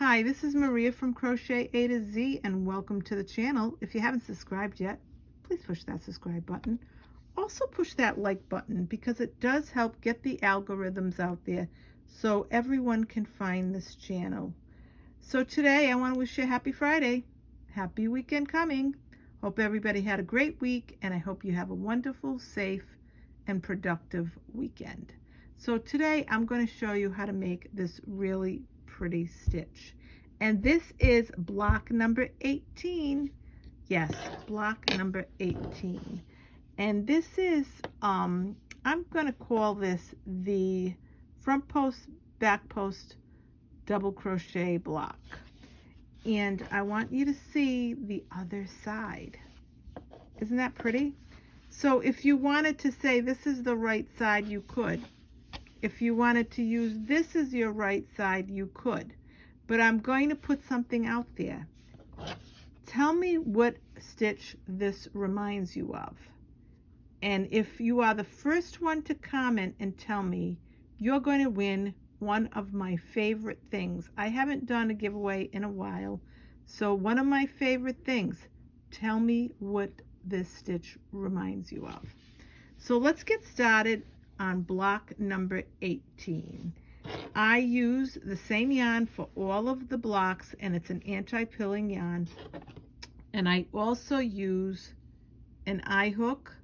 Hi, this is Maria from Crochet A to Z, and welcome to the channel. If you haven't subscribed yet, please push that subscribe button. Also push that like button because it does help get the algorithms out there so everyone can find this channel. So today I want to wish you a happy Friday. Happy weekend coming. Hope everybody had a great week, and I hope you have a wonderful, safe, and productive weekend. So today I'm going to show you how to make this really pretty stitch, and this is block number 18. Yes, block number 18. And this is I'm going to call this the front post back post double crochet block, and I want you to see the other side. Isn't that pretty? So if you wanted to say this is the right side, you could. If you wanted to use this as your right side, you could. But I'm going to put something out there. Tell me what stitch this reminds you of. And if you are the first one to comment and tell me, you're going to win one of my favorite things. I haven't done a giveaway in a while, so one of my favorite things. Tell me what this stitch reminds you of. So let's get started on block number 18. I use the same yarn for all of the blocks, and it's an anti-pilling yarn. And I also use an eye hook,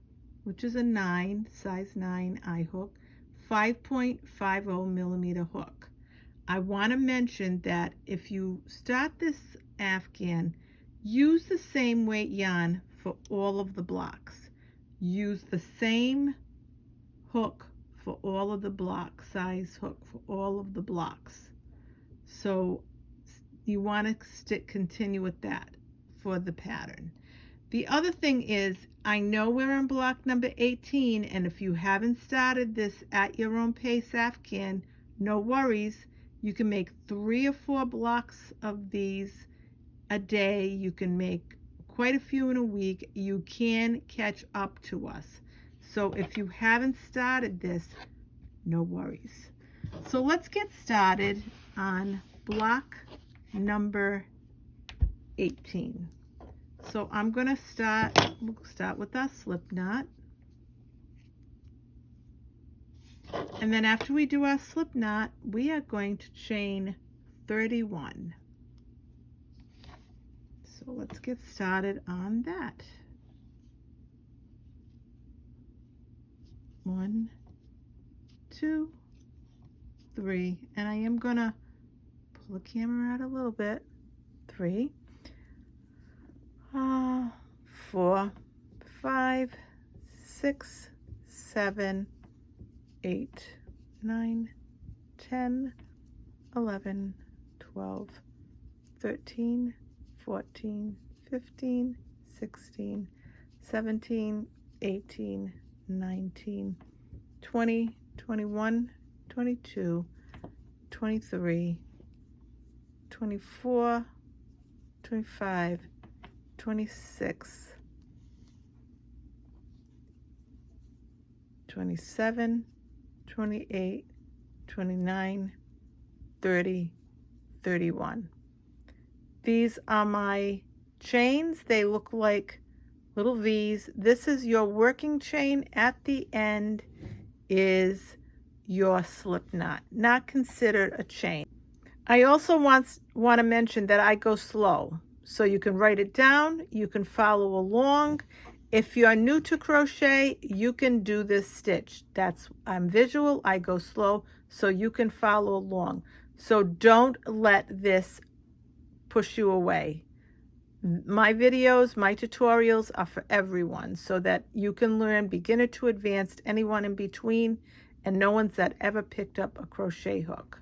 which is a 9, size 9 eye hook, 5.50 millimeter hook. I want to mention that if you start this Afghan, use the same weight yarn for all of the blocks. Use the same hook for all of the block, size hook for all of the blocks. So you want to continue with that for the pattern. The other thing is, I know we're on block number 18, and if you haven't started this at your own pace Afghan, no worries. You can make 3 or 4 blocks of these a day. You can make quite a few in a week. You can catch up to us. So if you haven't started this, no worries. So let's get started on block number 18. So I'm going to we'll start with our slip knot. And then after we do our slip knot, we are going to chain 31. So let's get started on that. 1, 2, 3, and I am gonna pull the camera out a little bit. 3, 4, 5, 6, 7, 8, 9, 10, 11, 12, 13, 14, 15, 16, 17, 18, 19, 20, 21, 22, 23, 24, 25, 26, 27, 28, 29, 30, 31. These are my chains. They look like little V's. This is your working chain. At the end is your slip knot, not considered a chain. I also want to mention that I go slow, so you can write it down, you can follow along. If you are new to crochet, you can do this stitch. I'm visual, I go slow, so you can follow along. So don't let this push you away. My videos, my tutorials are for everyone, so that you can learn beginner to advanced, anyone in between, and no one's that ever picked up a crochet hook.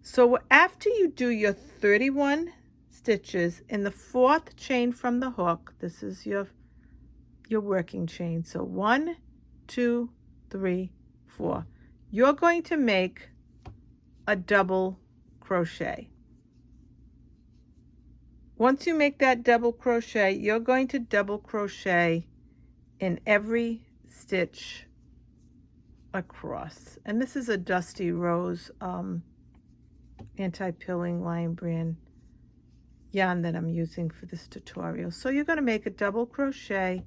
So after you do your 31 stitches in the 4th chain from the hook, this is your working chain. So 1, 2, 3, 4. You're going to make a double crochet. Once you make that double crochet, you're going to double crochet in every stitch across. And this is a Dusty Rose anti-pilling Lion Brand yarn that I'm using for this tutorial. So you're going to make a double crochet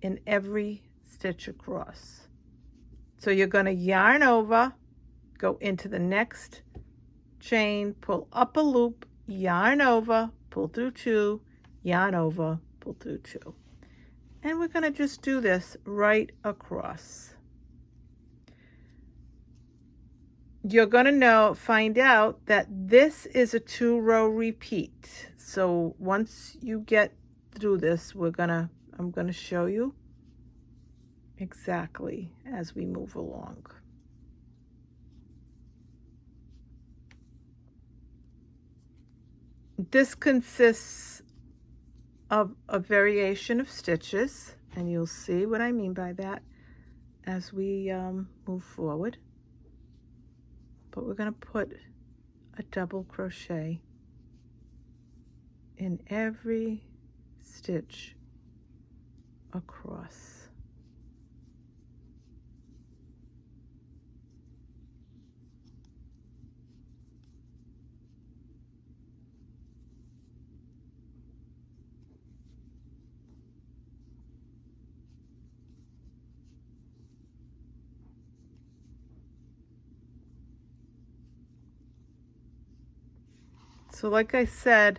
in every stitch across. So you're going to yarn over, go into the next chain, pull up a loop, yarn over, pull through 2, yarn over, pull through 2. And we're going to just do this right across. You're going to find out that this is a 2-row repeat. So once you get through this, I'm going to show you exactly as we move along. This consists of a variation of stitches, and you'll see what I mean by that as we move forward. But we're going to put a double crochet in every stitch across. So like I said,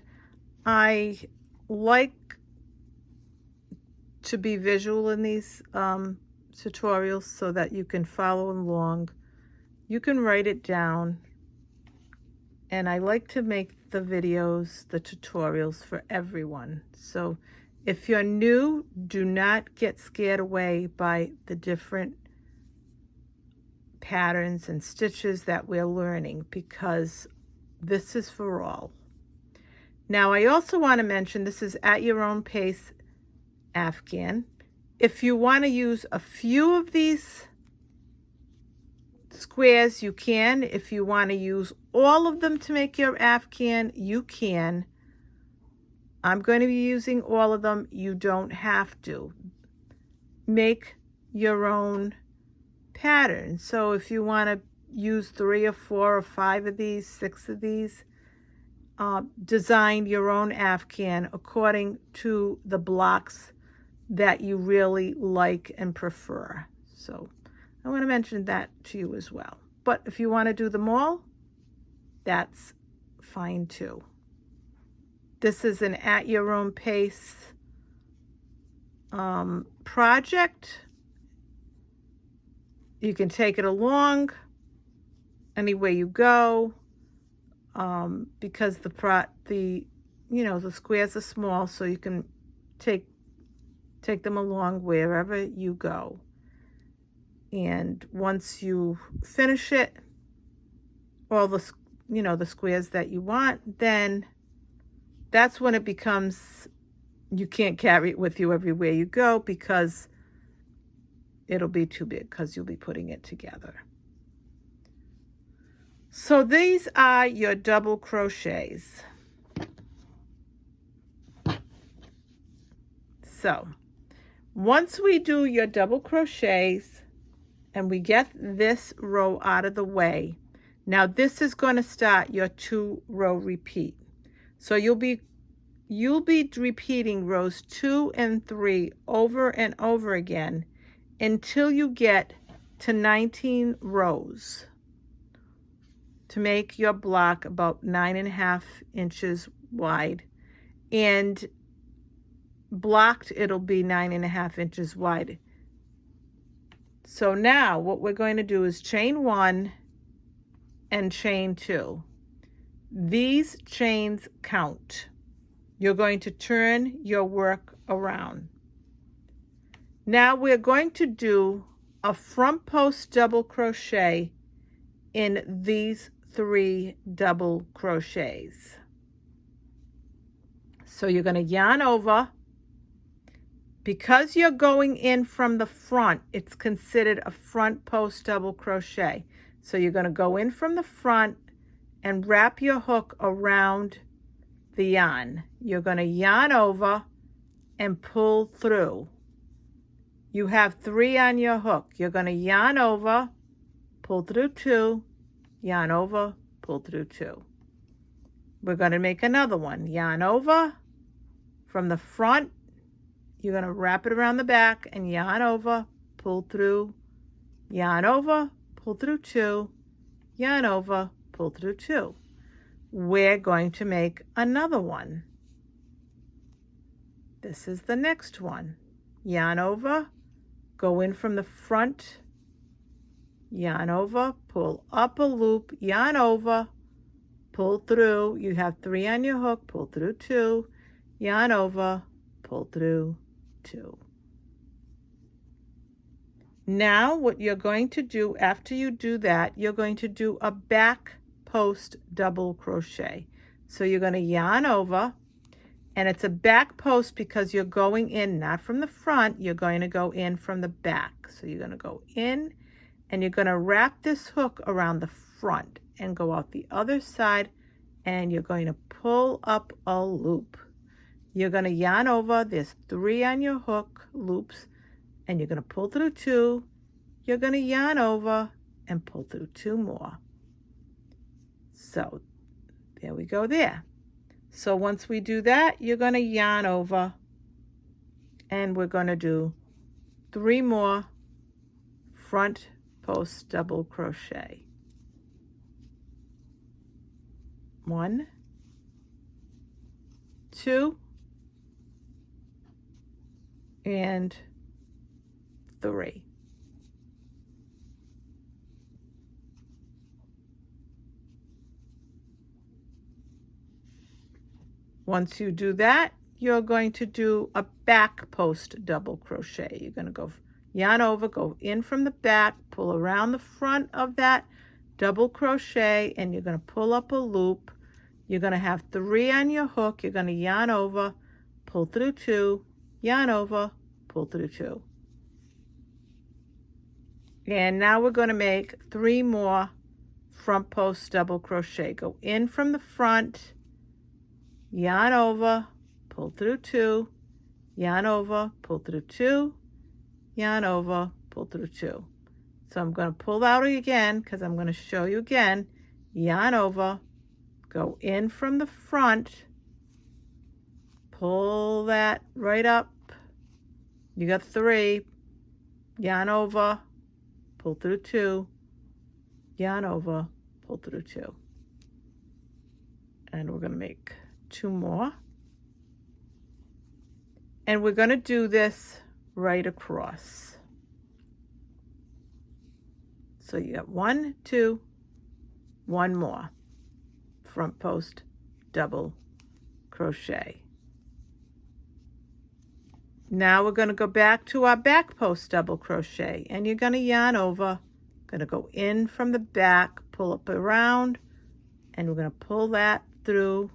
I like to be visual in these tutorials so that you can follow along. You can write it down. And I like to make the videos, the tutorials for everyone. So if you're new, do not get scared away by the different patterns and stitches that we're learning, because this is for all. Now, I also want to mention this is at your own pace Afghan. If you want to use a few of these squares, you can. If you want to use all of them to make your Afghan, you can. I'm going to be using all of them. You don't have to. Make your own pattern. So if you want to use 3 or 4 or 5 of these, 6 of these, design your own Afghan according to the blocks that you really like and prefer. So I want to mention that to you as well. But if you want to do them all, that's fine too. This is an at your own pace project. You can take it along anywhere you go, because the squares are small, so you can take them along wherever you go. And once you finish it, all the squares that you want, then that's when it becomes, you can't carry it with you everywhere you go because it'll be too big, because you'll be putting it together. So these are your double crochets. So once we do your double crochets and we get this row out of the way, now this is going to start your 2-row repeat. So you'll be repeating rows 2 and 3 over and over again until you get to 19 rows to make your block about 9.5 inches wide, and blocked it'll be 9.5 inches wide. So now what we're going to do is chain 1 and chain 2. These chains count. You're going to turn your work around. Now we're going to do a front post double crochet in these 3 double crochets. So you're going to yarn over. Because you're going in from the front, it's considered a front post double crochet. So you're going to go in from the front and wrap your hook around the yarn. You're going to yarn over and pull through. You have 3 on your hook. You're going to yarn over, pull through 2, yarn over, pull through 2. We're going to make another one. Yarn over from the front. You're going to wrap it around the back and yarn over, pull through, yarn over, pull through 2, yarn over, pull through 2. We're going to make another one. This is the next one. Yarn over, go in from the front, yarn over, pull up a loop, yarn over, pull through. You have 3 on your hook, pull through 2, yarn over, pull through 2. Now what you're going to do after you do that, you're going to do a back post double crochet. So you're going to yarn over, and it's a back post because you're going in not from the front, you're going to go in from the back. So you're going to go in and you're going to wrap this hook around the front and go out the other side, and you're going to pull up a loop. You're going to yarn over, there's 3 on your hook loops, and you're going to pull through 2, you're going to yarn over and pull through 2 more. So there we go there. So once we do that, you're going to yarn over, and we're going to do 3 more front post double crochet. 1, 2, and 3. Once you do that, you're going to do a back post double crochet. You're going to go yarn over, go in from the back, pull around the front of that double crochet, and you're going to pull up a loop. You're going to have 3 on your hook. You're going to yarn over, pull through 2, yarn over, pull through 2. And now we're going to make 3 more front post double crochet. Go in from the front, yarn over, pull through 2, yarn over, pull through 2, yarn over, pull through 2. So I'm going to pull out again because I'm going to show you again. Yarn over, go in from the front, pull that right up. You got 3, yarn over, pull through 2, yarn over, pull through 2. And we're going to make 2 more. And we're going to do this right across. So you got 1, 2, 1 more front post double crochet. Now we're going to go back to our back post double crochet, and you're going to yarn over, going to go in from the back, pull up around, and we're going to pull that through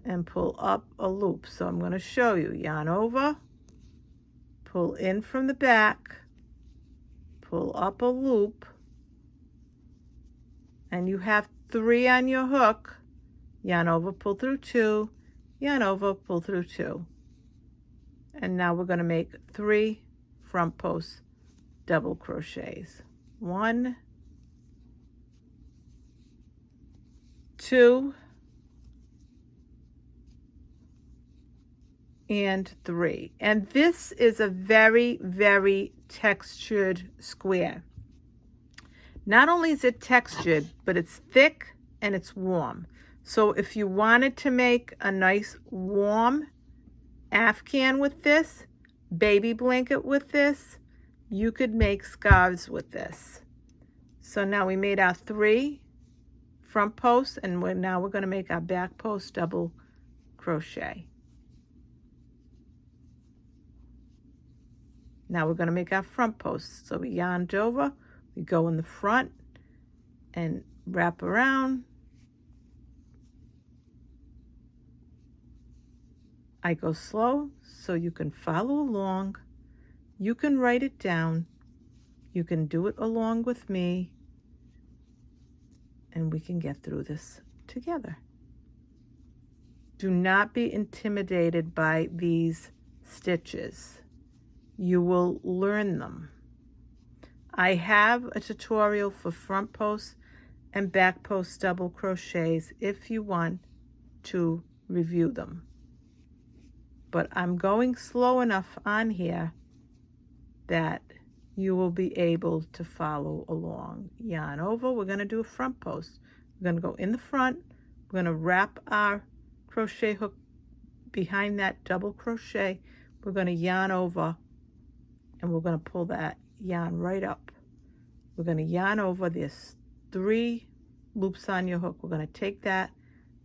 and pull up a loop. So I'm going to show you. Yarn over, pull in from the back, pull up a loop, and you have 3 on your hook. Yarn over, pull through 2, yarn over, pull through 2. And now we're going to make 3 front post double crochets. 1, 2, and 3. And this is a very, very textured square. Not only is it textured, but it's thick and it's warm. So if you wanted to make a nice warm Afghan with this, baby blanket with this, you could make scarves with this. So now we made our 3 front posts, and now we're going to make our back post double crochet. Now we're going to make our front posts. So we yarned over, we go in the front and wrap around. I go slow so you can follow along. You can write it down. You can do it along with me. And we can get through this together. Do not be intimidated by these stitches. You will learn them. I have a tutorial for front posts and back post double crochets if you want to review them. But I'm going slow enough on here that you will be able to follow along. Yarn over, we're going to do a front post. We're going to go in the front, we're going to wrap our crochet hook behind that double crochet, we're going to yarn over, and we're going to pull that yarn right up. We're going to yarn over. There's 3 loops on your hook. We're going to take that,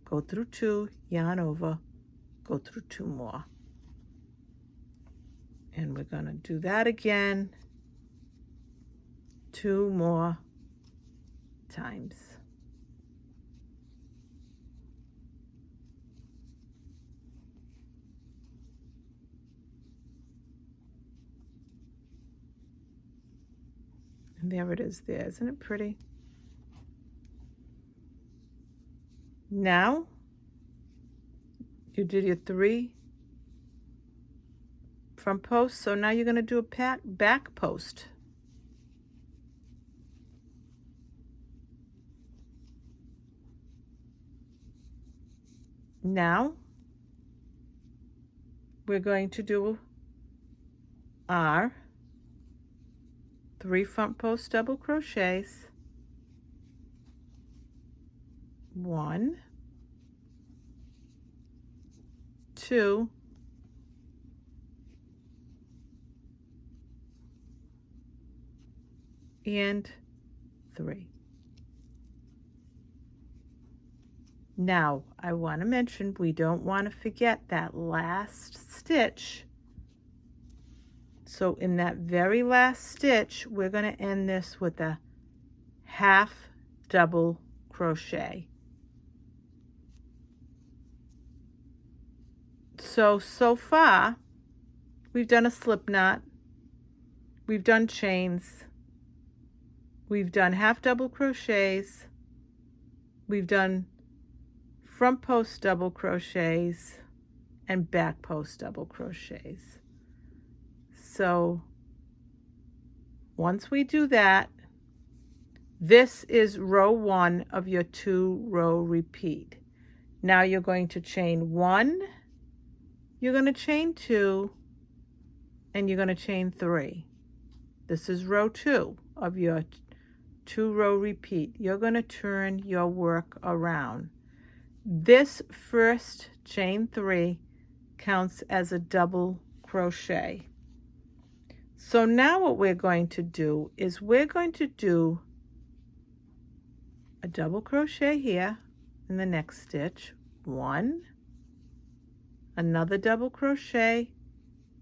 go through 2, yarn over, go through 2 more. And we're going to do that again 2 more times. And there it is there. Isn't it pretty? Now you did your 3 front posts, so now you're going to do a back post. Now we're going to do our 3 front post double crochets, 1, 2, and 3. Now I want to mention we don't want to forget that last stitch. So in that very last stitch, we're going to end this with a half double crochet. So far, we've done a slip knot, we've done chains, we've done half double crochets, we've done front post double crochets, and back post double crochets. So once we do that, this is row 1 of your 2-row repeat. Now you're going to chain 1, you're going to chain 2, and you're going to chain 3. This is row 2 of your 2-row repeat. You're going to turn your work around. This first chain 3 counts as a double crochet. So now what we're going to do is we're going to do a double crochet here in the next stitch, 1, another double crochet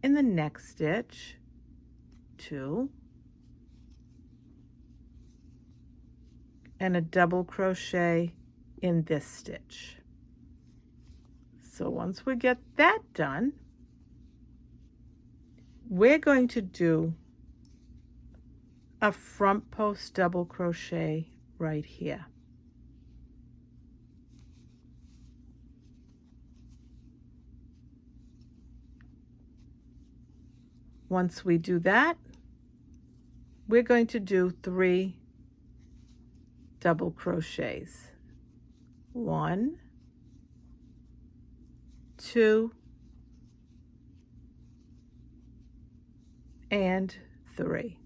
in the next stitch, 2, and a double crochet in this stitch. So once we get that done, we're going to do a front post double crochet right here. Once we do that, we're going to do 3 double crochets. 1, 2, and 3.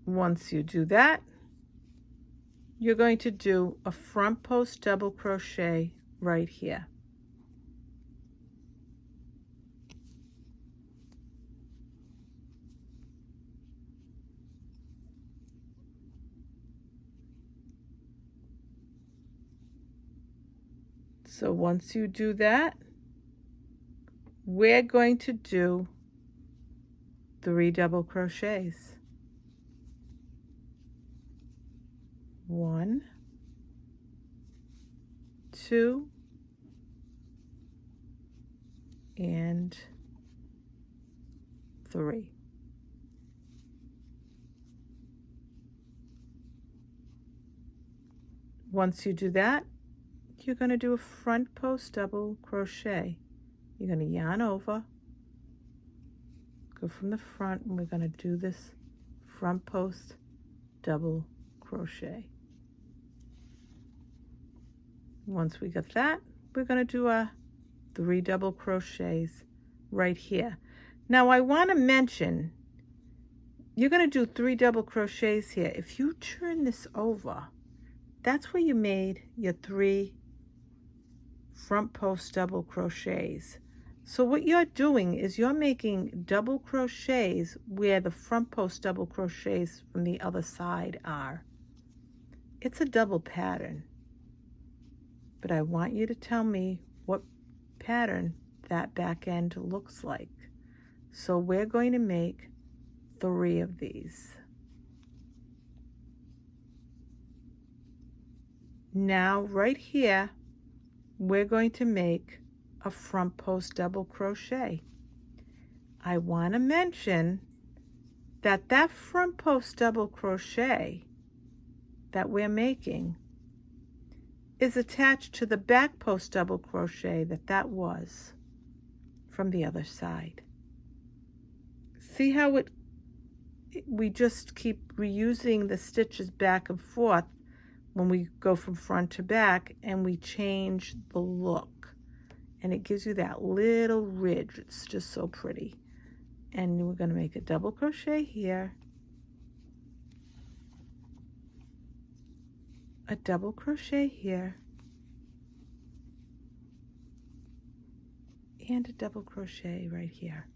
Once you do that, you're going to do a front post double crochet right here. So once you do that, we're going to do 3 double crochets. 1, 2, and 3. Once you do that, you're going to do a front post double crochet. You're going to yarn over, Go from the front, and we're going to do this front post double crochet. Once we get that, we're going to do a 3 double crochets right here. Now I want to mention, you're going to do 3 double crochets here. If you turn this over, that's where you made your 3 front post double crochets. So what you're doing is you're making double crochets where the front post double crochets from the other side are. It's a double pattern, but I want you to tell me what pattern that back end looks like. So we're going to make 3 of these. Now right here, we're going to make a front post double crochet. I want to mention that that front post double crochet that we're making is attached to the back post double crochet that was from the other side. See how we just keep reusing the stitches back and forth when we go from front to back, and we change the look, and it gives you that little ridge. It's just so pretty. And we're going to make a double crochet here, a double crochet here, and a double crochet right here.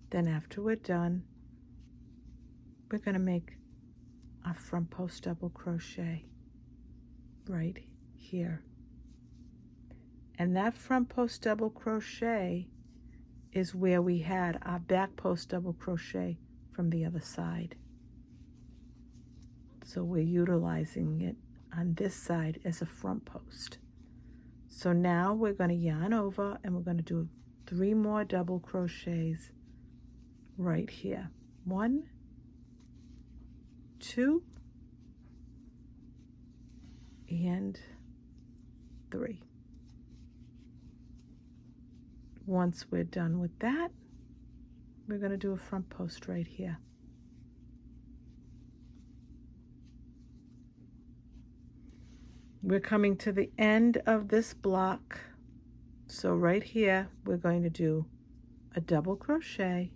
Then after we're done, we're going to make a front post double crochet right here. And that front post double crochet is where we had our back post double crochet from the other side. So we're utilizing it on this side as a front post. So now we're going to yarn over, and we're going to do 3 more double crochets right here. 1, 2, and 3. Once we're done with that, we're going to do a front post right here. We're coming to the end of this block. So right here, we're going to do a double crochet,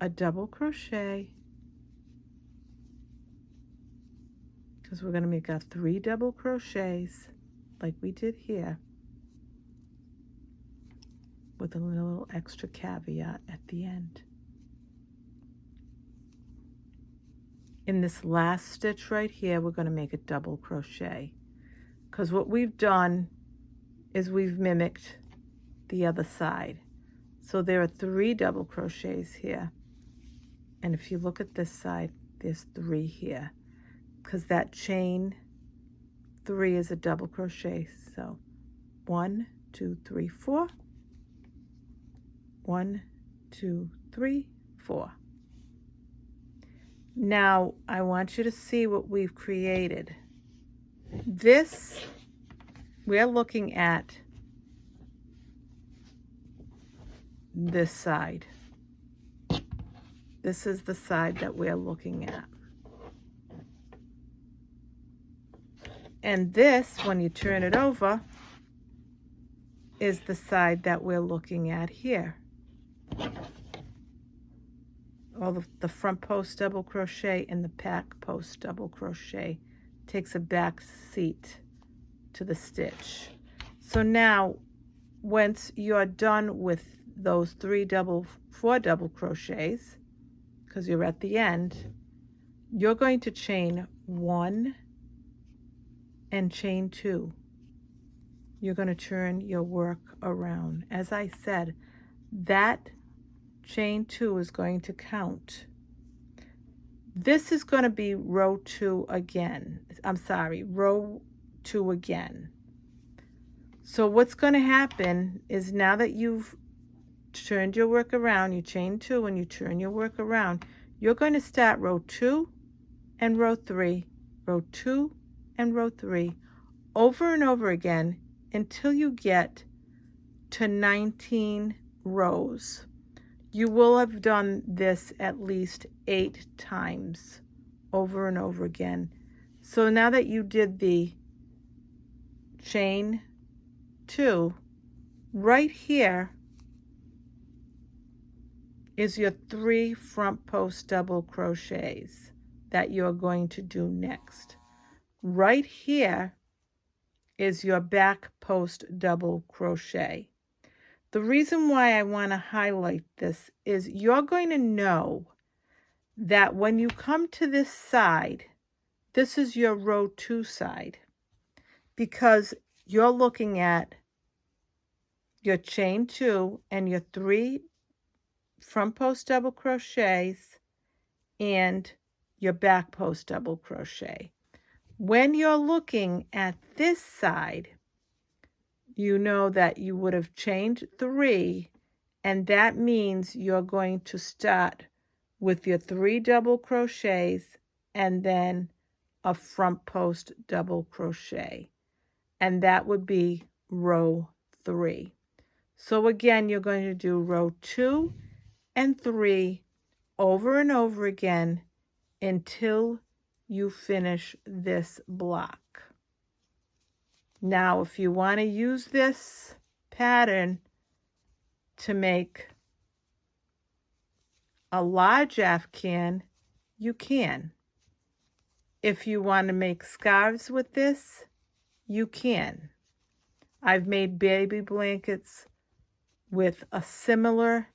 a double crochet, because we're going to make our 3 double crochets like we did here, with a little extra caveat at the end. In this last stitch right here, we're going to make a double crochet, because what we've done is we've mimicked the other side. So there are 3 double crochets here, and if you look at this side, there's 3 here, because that chain 3 is a double crochet. So 1, 2, 3, 4, 1, 2, 3, 4. Now I want you to see what we've created. This, we're looking at this side. This is the side that we're looking at. And this, when you turn it over, is the side that we're looking at here. All the front post double crochet and the back post double crochet takes a back seat to the stitch. So now, once you're done with those 4 double crochets, because you're at the end, you're going to chain 1 and chain 2. You're going to turn your work around. As I said, that chain 2 is going to count. This is going to be row 2 again. I'm sorry, row 2 again. So what's going to happen is, now that you've turned your work around, you chain 2 and you turn your work around, you're going to start row 2 and row 3, row 2 and row 3, over and over again until you get to 19 rows. You will have done this at least 8 times over and over again. So now that you did the chain 2, right here is your 3 front post double crochets that you're going to do next. Right here is your back post double crochet. The reason why I want to highlight this is you're going to know that when you come to this side, this is your row 2 side, because you're looking at your chain 2 and your 3 front post double crochets and your back post double crochet. When you're looking at this side, you know that you would have chained 3, and that means you're going to start with your 3 double crochets and then a front post double crochet, and that would be row 3. So again, you're going to do row 2 and 3 over and over again until you finish this block. Now, if you want to use this pattern to make a large Afghan, you can. If you want to make scarves with this, you can. I've made baby blankets with a similar,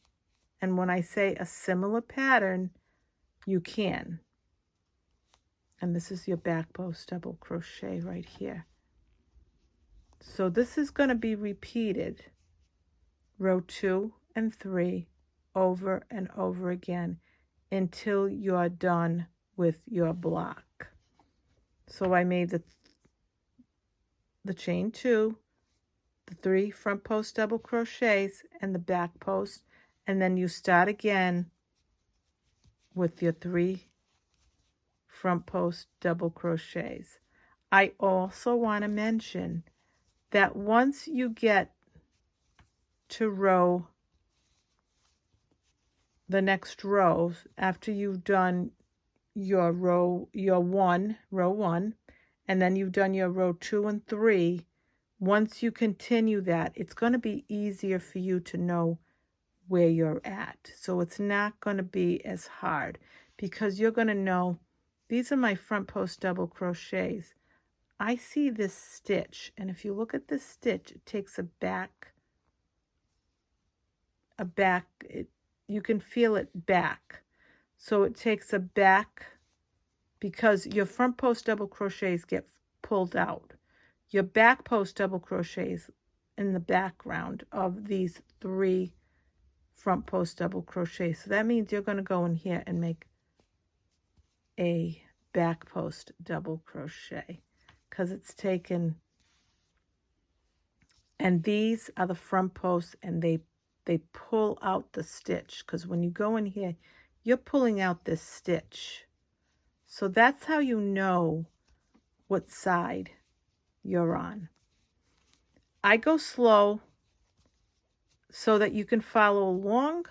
and when I say a similar pattern, you can. And this is your back post double crochet right here. So this is going to be repeated, row 2 and 3, over and over again until you're done with your block. So I made the chain 2, the 3 front post double crochets and the back post, and then you start again with your 3 front post double crochets. I also want to mention that once you get to the next row, after you've done your row 1, and then you've done your row 2 and 3, once you continue that, it's going to be easier for you to know where you're at. So it's not going to be as hard, because you're going to know, these are my front post double crochets. I see this stitch, and if you look at this stitch, it takes you can feel it back. So it takes a back, because your front post double crochets get pulled out. Your back post double crochets in the background of these 3 front post double crochets. So that means you're going to go in here and make a back post double crochet, because it's taken, and these are the front posts, and they pull out the stitch, because when you go in here, you're pulling out this stitch. So that's how you know what side you're on. I go slow so that you can follow along.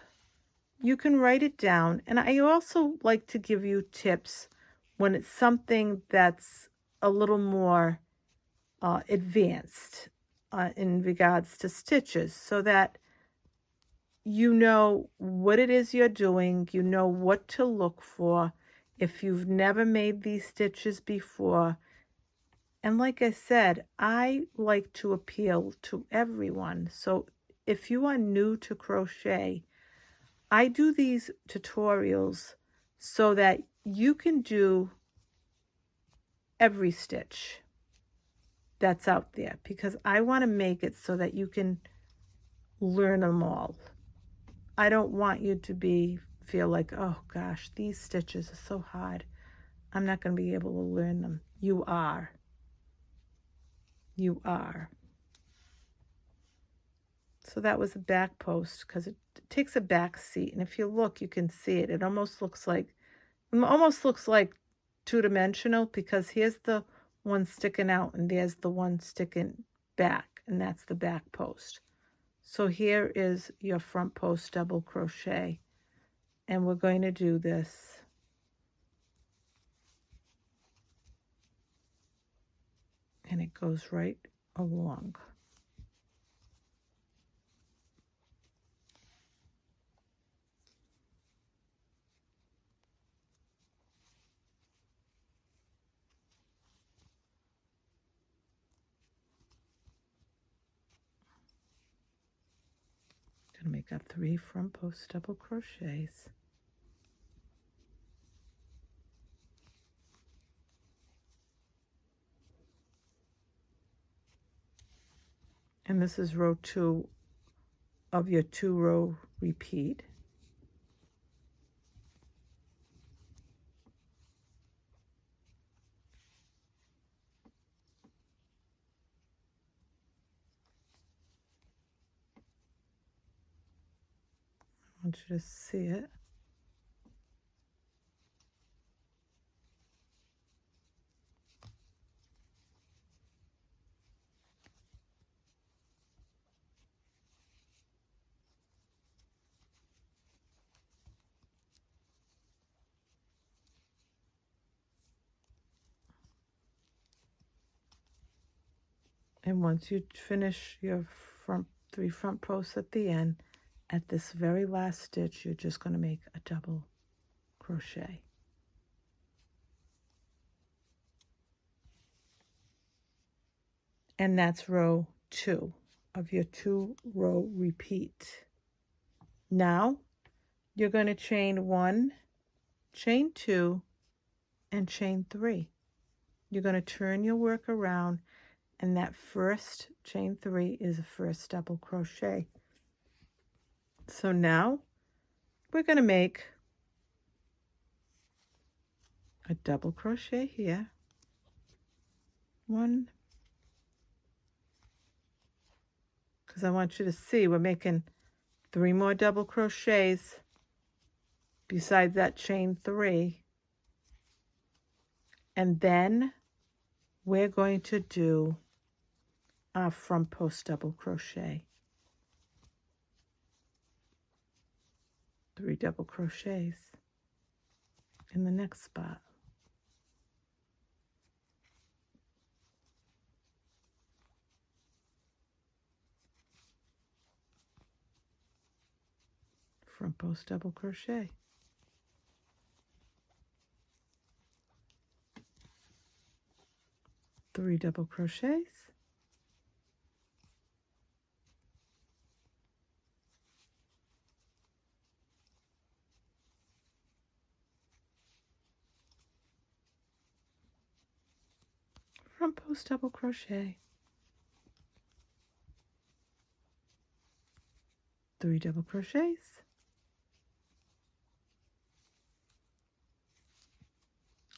You can write it down, and I also like to give you tips when it's something that's a little more advanced in regards to stitches, so that you know what it is you're doing, you know what to look for if you've never made these stitches before. And like I said, I like to appeal to everyone. So if you are new to crochet, I do these tutorials so that you can do every stitch that's out there, because I want to make it so that you can learn them all. I don't want you to feel like, oh gosh, these stitches are so hard, I'm not going to be able to learn them. You are. So that was a back post, because it takes a back seat, and if you look, you can see it. It almost looks like two-dimensional, because here's the one sticking out and there's the one sticking back, and that's the back post. So here is your front post double crochet, and we're going to do this and it goes right along. Gonna make up 3 front post double crochets. And this is row 2 of your 2-row repeat. I want you to see it. And once you finish your 3 front posts at the end, at this very last stitch, you're just going to make a double crochet. And that's row 2 of your 2-row repeat. Now you're going to chain 1, chain 2, and chain 3. You're going to turn your work around, and that first chain 3 is the first double crochet. So now we're going to make a double crochet here, 1, because I want you to see we're making 3 more double crochets besides that chain 3, and then we're going to do our front post double crochet, 3 double crochets in the next spot. Front post double crochet, 3 double crochets, front post double crochet, 3 double crochets.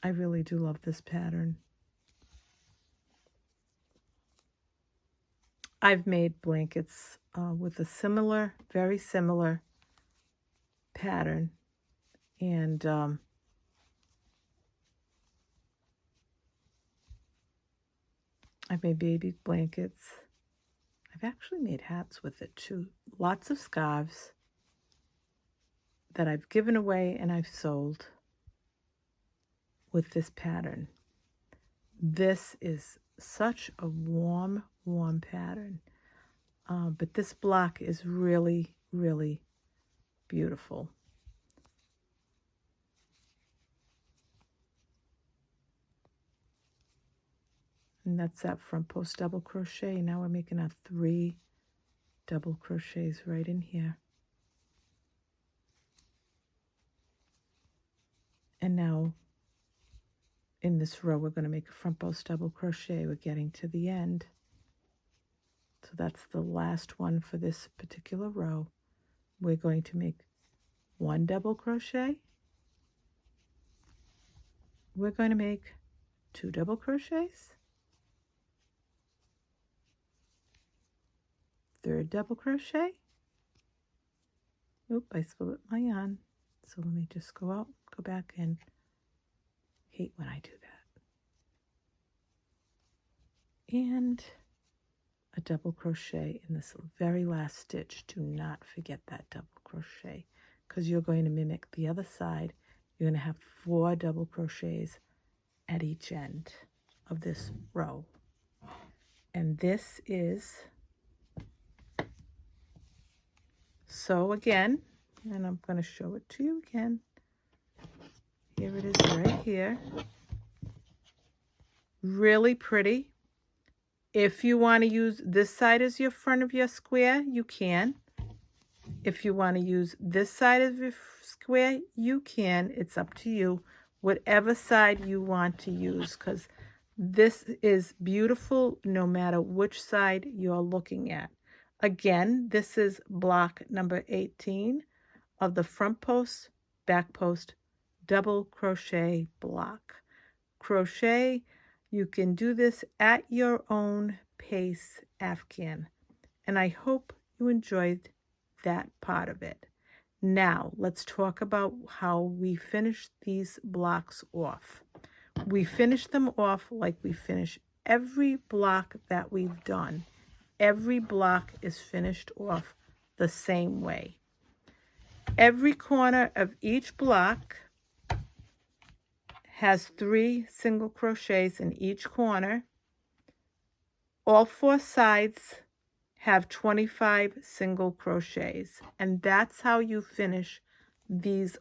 I really do love this pattern. I've made blankets with a similar, very similar pattern, and I've made baby blankets. I've actually made hats with it too. Lots of scarves that I've given away and I've sold with this pattern. This is such a warm, warm pattern. But this block is really, really beautiful. And that's that front post double crochet. Now we're making our 3 double crochets right in here. And now in this row, we're going to make a front post double crochet. We're getting to the end. So that's the last one for this particular row. We're going to make 1 double crochet. We're going to make 2 double crochets, 3rd double crochet. Oop, I split my yarn. So let me just go out, go back in. Hate when I do that. And a double crochet in this very last stitch. Do not forget that double crochet, because you're going to mimic the other side. You're going to have 4 double crochets at each end of this row. And this is, so again, and I'm going to show it to you again. Here it is right here. Really pretty. If you want to use this side as your front of your square, you can. If you want to use this side of your square, you can. It's up to you. Whatever side you want to use, because this is beautiful no matter which side you're looking at. Again, this is block number 18 of the front post, back post, double crochet block. Crochet, you can do this at your own pace, Afghan. And I hope you enjoyed that part of it. Now, let's talk about how we finish these blocks off. We finish them off like we finish every block that we've done. Every block is finished off the same way. Every corner of each block has 3 single crochets in each corner. All 4 sides have 25 single crochets, and that's how you finish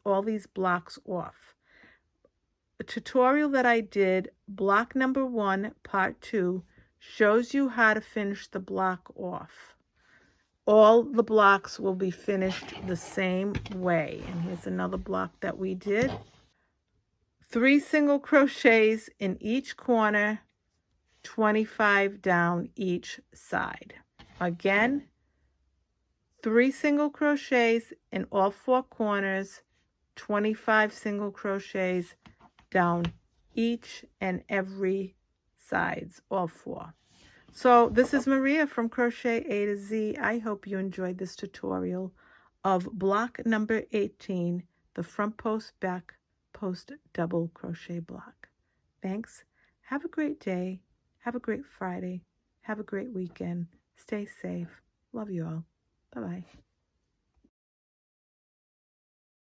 all these blocks off. The tutorial that I did, block number 1, part 2, shows you how to finish the block off. All the blocks will be finished the same way. And here's another block that we did. 3 single crochets in each corner, 25 down each side. Again, 3 single crochets in all 4 corners, 25 single crochets down each and every sides, all 4. So this is Maria from Crochet A to Z. I hope you enjoyed this tutorial of block number 18, the front post, back post double crochet block. Thanks. Have a great day. Have a great Friday. Have a great weekend. Stay safe. Love you all. Bye-bye.